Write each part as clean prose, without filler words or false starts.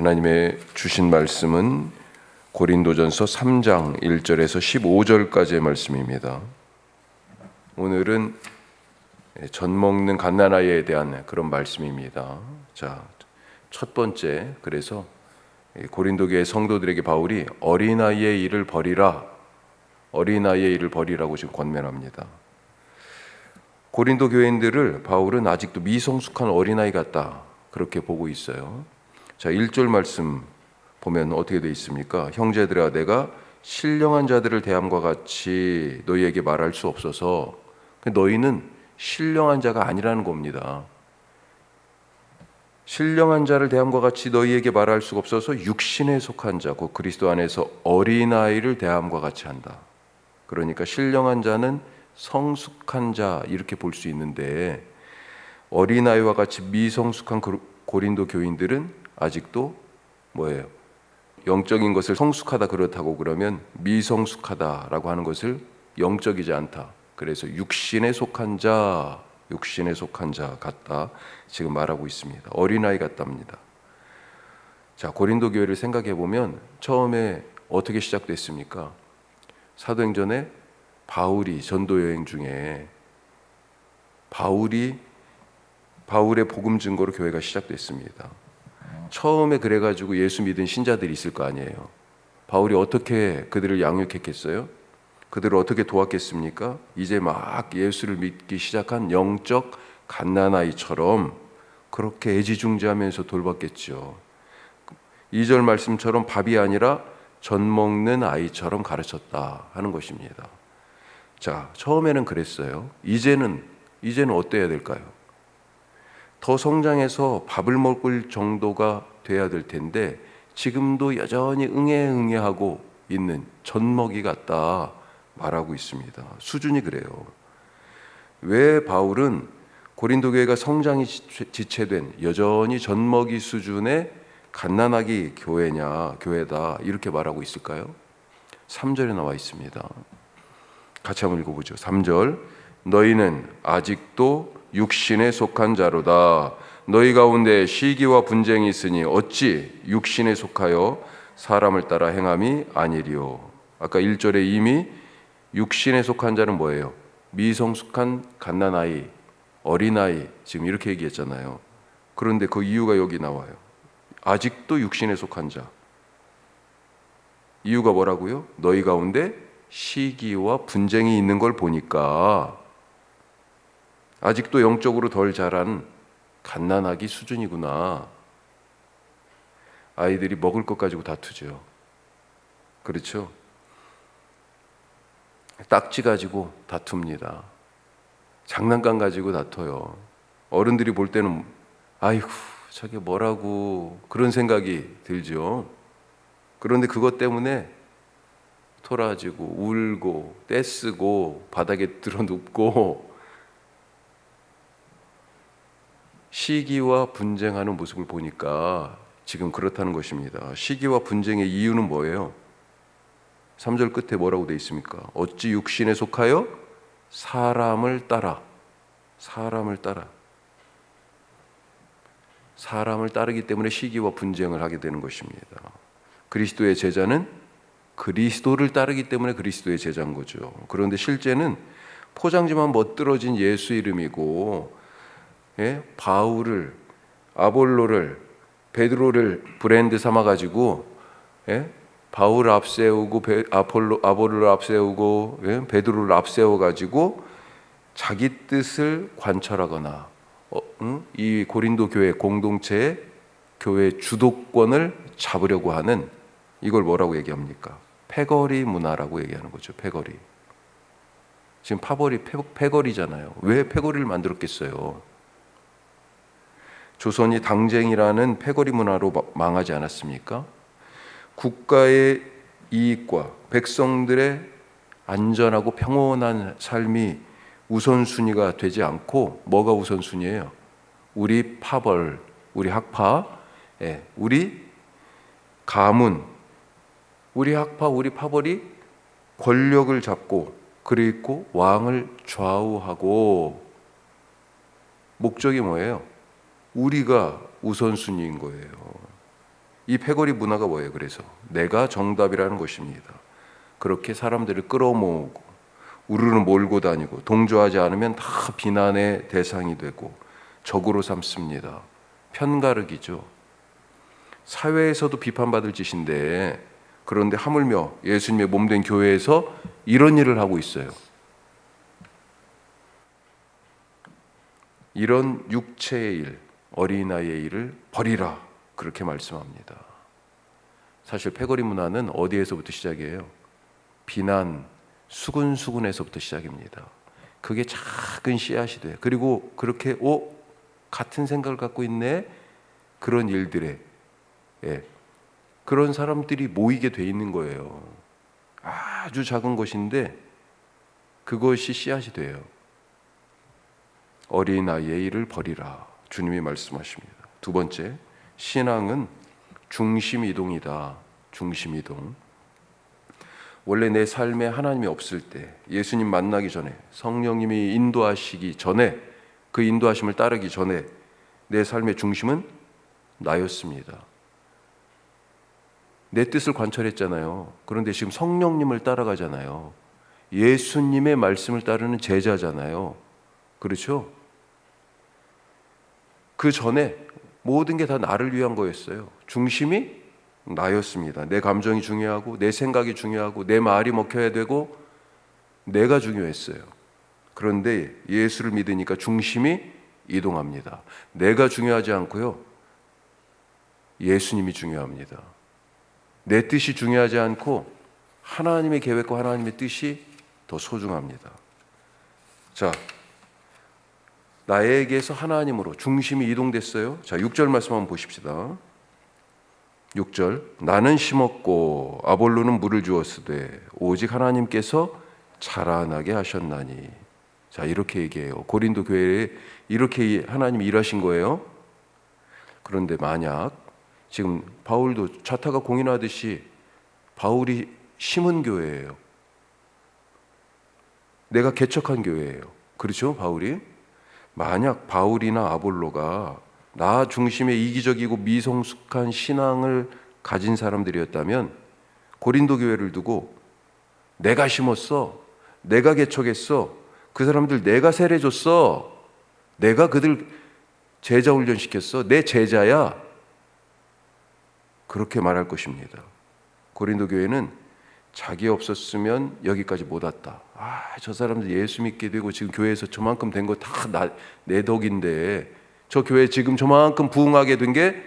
하나님의 주신 말씀은 고린도전서 3장 1절에서 15절까지의 말씀입니다. 오늘은 젖 먹는 갓난아이에 대한 그런 말씀입니다. 자, 첫 번째, 그래서 고린도 교회 성도들에게 바울이 어린아이의 일을 버리라, 어린아이의 일을 버리라고 지금 권면합니다. 고린도 교인들을 바울은 아직도 미성숙한 어린아이 같다, 그렇게 보고 있어요. 자, 1절 말씀 보면 어떻게 되어 있습니까? 형제들아, 내가 신령한 자들을 대함과 같이 너희에게 말할 수 없어서. 너희는 신령한 자가 아니라는 겁니다. 신령한 자를 대함과 같이 너희에게 말할 수가 없어서 육신에 속한 자, 곧 그리스도 안에서 어린아이를 대함과 같이 한다. 그러니까 신령한 자는 성숙한 자, 이렇게 볼 수 있는데, 어린아이와 같이 미성숙한 고린도 교인들은 아직도 뭐예요? 영적인 것을 성숙하다 그렇다고 그러면 미성숙하다라고 하는 것을 영적이지 않다. 그래서 육신에 속한 자 같다, 지금 말하고 있습니다. 어린아이 같답니다. 자, 고린도 교회를 생각해 보면 처음에 어떻게 시작됐습니까? 사도행전에 바울이 전도 여행 중에 바울의 복음 증거로 교회가 시작됐습니다. 처음에 그래가지고 예수 믿은 신자들이 있을 거 아니에요. 바울이 어떻게 그들을 양육했겠어요? 그들을 어떻게 도왔겠습니까? 이제 막 예수를 믿기 시작한 영적 갓난아이처럼 그렇게 애지중지하면서 돌봤겠죠. 2절 말씀처럼 밥이 아니라 젖 먹는 아이처럼 가르쳤다 하는 것입니다. 자, 처음에는 그랬어요. 이제는 어때야 될까요? 더 성장해서 밥을 먹을 정도가 돼야 될 텐데 지금도 여전히 응애응애하고 있는 젖먹이 같다 말하고 있습니다. 수준이 그래요. 왜 바울은 고린도 교회가 성장이 지체된 여전히 젖먹이 수준의 갓난아기 교회다 이렇게 말하고 있을까요? 3절에 나와 있습니다. 같이 한번 읽어보죠. 3절, 너희는 아직도 육신에 속한 자로다. 너희 가운데 시기와 분쟁이 있으니 어찌 육신에 속하여 사람을 따라 행함이 아니리요. 아까 1절에 이미 육신에 속한 자는 뭐예요? 미성숙한 갓난아이, 어린아이, 지금 이렇게 얘기했잖아요. 그런데 그 이유가 여기 나와요. 아직도 육신에 속한 자. 이유가 뭐라고요? 너희 가운데 시기와 분쟁이 있는 걸 보니까 아직도 영적으로 덜 자란 갓난아기 수준이구나. 아이들이 먹을 것 가지고 다투죠. 그렇죠? 딱지 가지고 다툽니다. 장난감 가지고 다퉈요. 어른들이 볼 때는 아이고 저게 뭐라고 그런 생각이 들죠. 그런데 그것 때문에 토라지고 울고 떼쓰고 바닥에 들어 눕고 시기와 분쟁하는 모습을 보니까 지금 그렇다는 것입니다. 시기와 분쟁의 이유는 뭐예요? 3절 끝에 뭐라고 되어 있습니까? 어찌 육신에 속하여 사람을 따라. 사람을 따르기 때문에 시기와 분쟁을 하게 되는 것입니다. 그리스도의 제자는 그리스도를 따르기 때문에 그리스도의 제자인 거죠. 그런데 실제는 포장지만 멋들어진 예수 이름이고, 바울을, 아볼로를, 베드로를 브랜드 삼아가지고 바울을 앞세우고 아볼로를 앞세우고 베드로를 앞세워가지고 자기 뜻을 관철하거나 이 고린도 교회 공동체의 교회 주도권을 잡으려고 하는, 이걸 뭐라고 얘기합니까? 패거리 문화라고 얘기하는 거죠. 패거리. 지금 파벌이 패거리잖아요. 왜 패거리를 만들었겠어요? 조선이 당쟁이라는 패거리 문화로 망하지 않았습니까? 국가의 이익과 백성들의 안전하고 평온한 삶이 우선순위가 되지 않고 뭐가 우선순위예요? 우리 파벌, 우리 학파, 우리 가문, 우리 학파, 우리 파벌이 권력을 잡고 그리고 왕을 좌우하고, 목적이 뭐예요? 우리가 우선순위인 거예요. 이 패거리 문화가 뭐예요? 그래서 내가 정답이라는 것입니다. 그렇게 사람들을 끌어모으고 우르르 몰고 다니고 동조하지 않으면 다 비난의 대상이 되고 적으로 삼습니다. 편가르기죠. 사회에서도 비판받을 짓인데, 그런데 하물며 예수님의 몸된 교회에서 이런 일을 하고 있어요. 이런 육체의 일, 어린아이의 일을 버리라, 그렇게 말씀합니다. 사실 패거리 문화는 어디에서부터 시작이에요? 비난, 수군수군에서부터 시작입니다. 그게 작은 씨앗이 돼요. 그리고 그렇게 같은 생각을 갖고 있네, 그런 일들에 그런 사람들이 모이게 돼 있는 거예요. 아주 작은 것인데 그것이 씨앗이 돼요. 어린아이의 일을 버리라, 주님이 말씀하십니다. 두 번째, 신앙은 중심이동이다. 중심이동. 원래 내 삶에 하나님이 없을 때, 예수님 만나기 전에, 성령님이 인도하시기 전에, 그 인도하심을 따르기 전에 내 삶의 중심은 나였습니다. 내 뜻을 관철했잖아요. 그런데 지금 성령님을 따라가잖아요. 예수님의 말씀을 따르는 제자잖아요. 그렇죠? 그 전에 모든 게 다 나를 위한 거였어요. 중심이 나였습니다. 내 감정이 중요하고 내 생각이 중요하고 내 말이 먹혀야 되고 내가 중요했어요. 그런데 예수를 믿으니까 중심이 이동합니다. 내가 중요하지 않고요, 예수님이 중요합니다. 내 뜻이 중요하지 않고 하나님의 계획과 하나님의 뜻이 더 소중합니다. 자, 나에게서 하나님으로 중심이 이동됐어요. 자, 6절 말씀 한번 보십시다. 6절, 나는 심었고 아볼로는 물을 주었으되 오직 하나님께서 자라나게 하셨나니. 자, 이렇게 얘기해요. 고린도 교회에 이렇게 하나님이 일하신 거예요. 그런데 만약 지금 바울도 자타가 공인하듯이 바울이 심은 교회예요. 내가 개척한 교회예요. 그렇죠? 바울이. 만약 바울이나 아볼로가 나 중심의 이기적이고 미성숙한 신앙을 가진 사람들이었다면 고린도 교회를 두고 내가 심었어, 내가 개척했어, 그 사람들 내가 세례줬어, 내가 그들 제자 훈련시켰어, 내 제자야, 그렇게 말할 것입니다. 고린도 교회는 자기 없었으면 여기까지 못 왔다. 저 사람들 예수 믿게 되고 지금 교회에서 저만큼 된 거 다 내 덕인데, 저 교회 지금 저만큼 부흥하게 된 게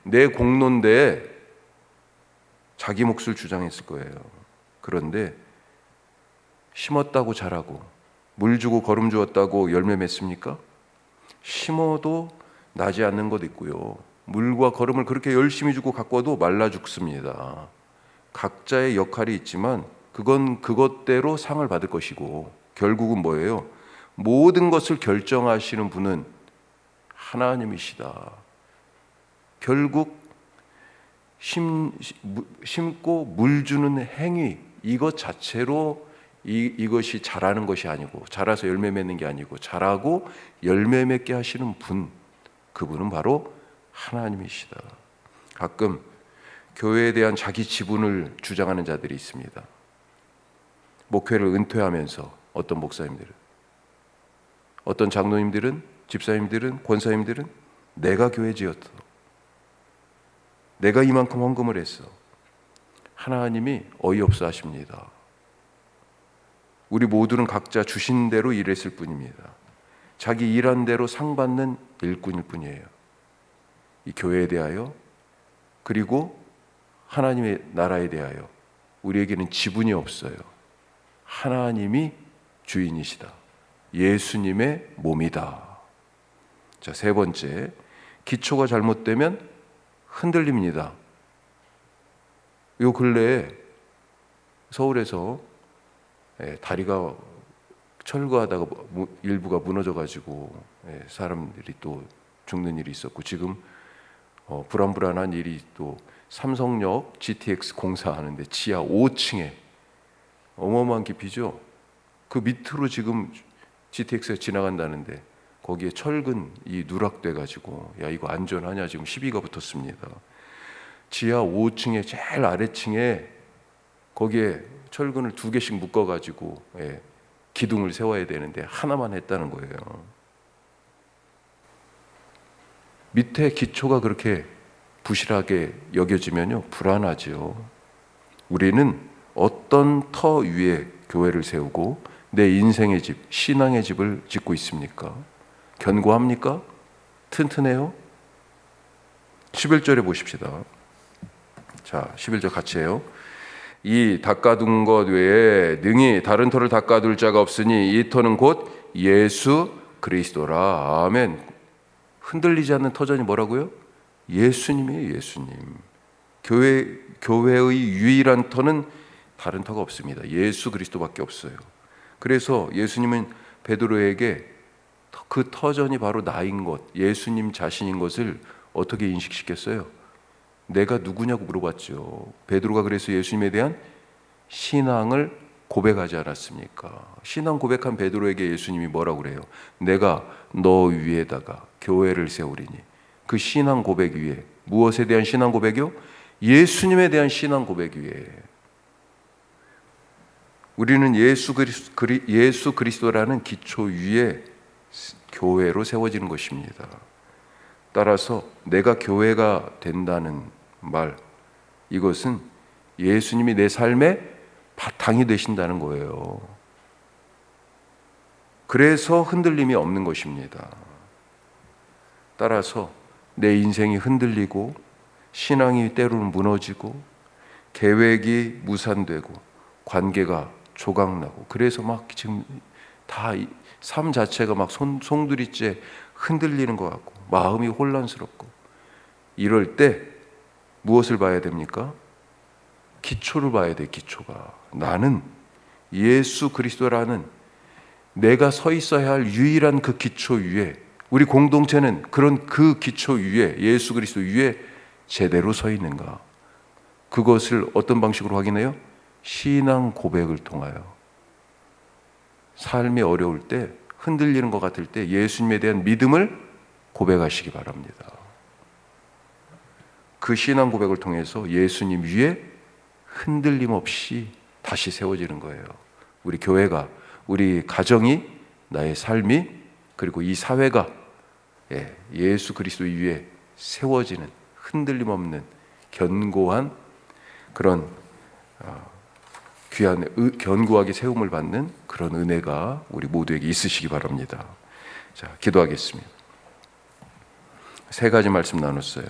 내 공로인데, 자기 몫을 주장했을 거예요. 그런데 심었다고 자라고, 물 주고 거름 주었다고 열매 맺습니까? 심어도 나지 않는 것 있고요, 물과 거름을 그렇게 열심히 주고 가꿔도 말라 죽습니다. 각자의 역할이 있지만 그건 그것대로 상을 받을 것이고, 결국은 뭐예요? 모든 것을 결정하시는 분은 하나님이시다. 결국 심고 물 주는 행위, 이것 자체로 이것이 자라는 것이 아니고, 자라서 열매 맺는 게 아니고, 자라고 열매 맺게 하시는 분, 그분은 바로 하나님이시다. 가끔 교회에 대한 자기 지분을 주장하는 자들이 있습니다. 목회를 은퇴하면서 어떤 목사님들은, 어떤 장로님들은, 집사님들은, 권사님들은 내가 교회 지었어, 내가 이만큼 헌금을 했어. 하나님이 어이없어 하십니다. 우리 모두는 각자 주신 대로 일했을 뿐입니다. 자기 일한 대로 상 받는 일꾼일 뿐이에요. 이 교회에 대하여, 그리고 하나님의 나라에 대하여 우리에게는 지분이 없어요. 하나님이 주인이시다. 예수님의 몸이다. 자, 세 번째, 기초가 잘못되면 흔들립니다. 요 근래에 서울에서 다리가 철거하다가 일부가 무너져가지고 사람들이 또 죽는 일이 있었고, 지금 불안불안한 일이 또 삼성역 GTX 공사하는데 지하 5층에 어마어마한 깊이죠. 그 밑으로 지금 GTX가 지나간다는데 거기에 철근이 누락돼 가지고 야, 이거 안전하냐 지금 시비가 붙었습니다. 지하 5층에 제일 아래층에 거기에 철근을 2개씩 묶어가지고 기둥을 세워야 되는데 하나만 했다는 거예요. 밑에 기초가 그렇게 부실하게 여겨지면요, 불안하죠. 우리는 어떤 터 위에 교회를 세우고 내 인생의 집, 신앙의 집을 짓고 있습니까? 견고합니까? 튼튼해요? 11절에 보십시다. 자, 11절 같이 해요. 이 닦아둔 것 외에 능히 다른 터를 닦아둘 자가 없으니 이 터는 곧 예수 그리스도라. 아멘. 흔들리지 않는 터전이 뭐라고요? 예수님이에요. 예수님. 교회의 유일한 터는 다른 터가 없습니다. 예수 그리스도밖에 없어요. 그래서 예수님은 베드로에게 그 터전이 바로 나인 것, 예수님 자신인 것을 어떻게 인식시켰어요? 내가 누구냐고 물어봤죠. 베드로가 그래서 예수님에 대한 신앙을 고백하지 않았습니까? 신앙 고백한 베드로에게 예수님이 뭐라고 그래요? 내가 너 위에다가 교회를 세우리니. 그 신앙 고백 위에 무엇에 대한 신앙 고백이요? 예수님에 대한 신앙 고백 위에. 우리는 예수 그리스도라는 기초 위에 교회로 세워지는 것입니다. 따라서 내가 교회가 된다는 말, 이것은 예수님이 내 삶의 바탕이 되신다는 거예요. 그래서 흔들림이 없는 것입니다. 따라서 내 인생이 흔들리고 신앙이 때로는 무너지고 계획이 무산되고 관계가 조각나고 그래서 막 지금 다 삶 자체가 막 송두리째 흔들리는 것 같고 마음이 혼란스럽고 이럴 때 무엇을 봐야 됩니까? 기초를 봐야 돼. 기초가 나는 예수 그리스도라는 내가 서 있어야 할 유일한 그 기초 위에 우리 공동체는 그런 그 기초 위에 예수 그리스도 위에 제대로 서 있는가? 그것을 어떤 방식으로 확인해요? 신앙 고백을 통하여. 삶이 어려울 때 흔들리는 것 같을 때 예수님에 대한 믿음을 고백하시기 바랍니다. 그 신앙 고백을 통해서 예수님 위에 흔들림 없이 다시 세워지는 거예요. 우리 교회가, 우리 가정이, 나의 삶이, 그리고 이 사회가 예수 그리스도 위에 세워지는 흔들림 없는 견고한 그런 귀한 견고하게 세움을 받는 그런 은혜가 우리 모두에게 있으시기 바랍니다. 자, 기도하겠습니다. 3가지 말씀 나눴어요.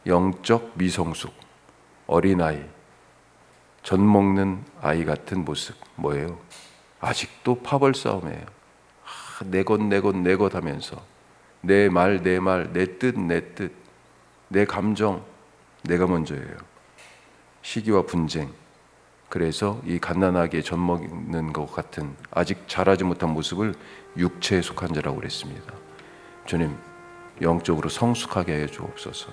영적 미성숙, 어린아이, 젖 먹는 아이 같은 모습. 뭐예요? 아직도 파벌 싸움이에요. 내 것 하면서 내 말, 내 뜻, 내 감정, 내가 먼저예요. 시기와 분쟁. 그래서 이 갓난아기에 젖 먹는 것 같은 아직 자라지 못한 모습을 육체에 속한 자라고 그랬습니다. 주님, 영적으로 성숙하게 해 주옵소서.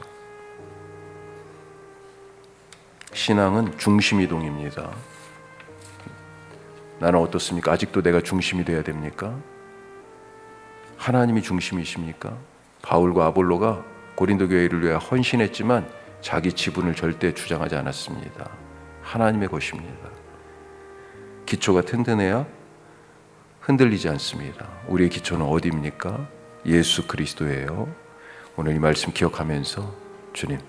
신앙은 중심이동입니다. 나는 어떻습니까? 아직도 내가 중심이 돼야 됩니까? 하나님이 중심이십니까? 바울과 아볼로가 고린도 교회를 위해 헌신했지만 자기 지분을 절대 주장하지 않았습니다. 하나님의 것입니다. 기초가 튼튼해야 흔들리지 않습니다. 우리의 기초는 어디입니까? 예수 그리스도예요. 오늘 이 말씀 기억하면서 주님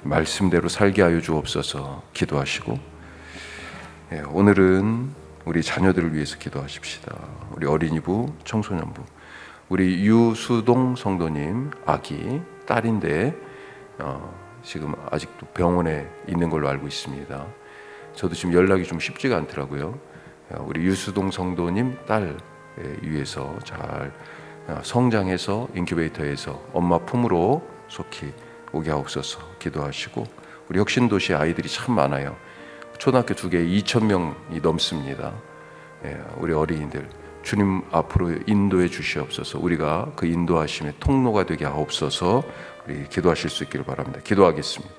말씀대로 살게 하여 주옵소서 기도하시고 오늘은 우리 자녀들을 위해서 기도하십시다. 우리 어린이부, 청소년부, 우리 유수동 성도님 아기 딸인데 지금 아직도 병원에 있는 걸로 알고 있습니다. 저도 지금 연락이 좀 쉽지가 않더라고요. 우리 유수동 성도님 딸 위해서 잘 성장해서 인큐베이터에서 엄마 품으로 속히 오게 하옵소서 기도하시고 우리 혁신도시 아이들이 참 많아요. 초등학교 2개 2,000명이 넘습니다. 우리 어린이들 주님 앞으로 인도해 주시옵소서. 우리가 그 인도하심의 통로가 되게 하옵소서. 우리 기도하실 수 있기를 바랍니다. 기도하겠습니다.